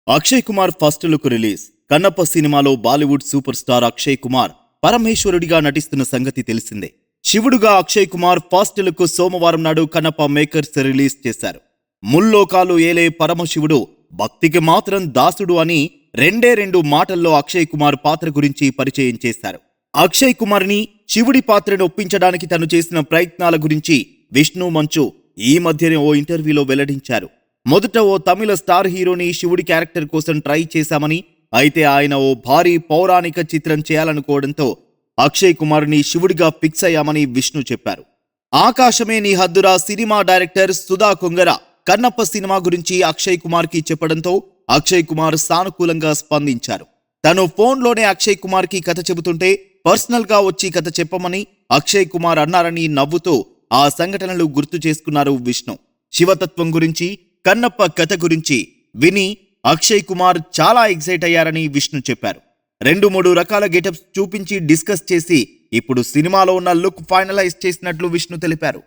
Akshay Kumar first look release. Kannappa సినిమాలో Bollywood super star Akshay Kumar పరమేశ్వరుడిగా నటిస్తున్న సంగతి తెలిసిందే. శివుడుగా అక్షయ్ కుమార్ ఫస్ట్ లుక్ సోమవారం నాడు కన్నప్ప మేకర్స్ రిలీజ్ చేశారు. ముల్లోకాలు ఏలే పరమశివుడు భక్తికి మాత్రం దాసుడు అని రెండు మాటల్లో అక్షయ్ కుమార్ పాత్ర గురించి పరిచయం చేశారు. అక్షయ్ కుమార్ని శివుడి పాత్రను ఒప్పించడానికి తను చేసిన ప్రయత్నాల గురించి విష్ణు మంచు ఈ మధ్యనే ఓ ఇంటర్వ్యూలో వెల్లడించారు. మొదట ఓ తమిళ స్టార్ హీరోని శివుడి క్యారెక్టర్ కోసం ట్రై చేశామని, అయితే ఆయన ఓ భారీ పౌరాణిక చిత్రం చేయాలనుకోవడంతో అక్షయ్ కుమార్ని శివుడిగా ఫిక్స్ అయ్యామని విష్ణు చెప్పారు. Aakasame Nee Haddura cinema director Sudha Kongara Kannappa cinema గురించి అక్షయ్ కుమార్కి చెప్పడంతో అక్షయ్ కుమార్ సానుకూలంగా స్పందించారు. తను ఫోన్లోనే అక్షయ్ కుమార్కి కథ చెబుతుంటే పర్సనల్ గా వచ్చి కథ చెప్పమని అక్షయ్ కుమార్ అన్నారని నవ్వుతూ ఆ సంఘటనలు గుర్తు చేసుకున్నారు విష్ణు. శివతత్వం గురించి, కన్నప్ప కథ గురించి విని అక్షయ్ కుమార్ చాలా ఎక్సైట్ అయ్యారని విష్ణు చెప్పారు. 2-3 రకాల గెటప్స్ చూపించి డిస్కస్ చేసి ఇప్పుడు సినిమాలో ఉన్న లుక్ ఫైనలైజ్ చేసినట్లు విష్ణు తెలిపారు.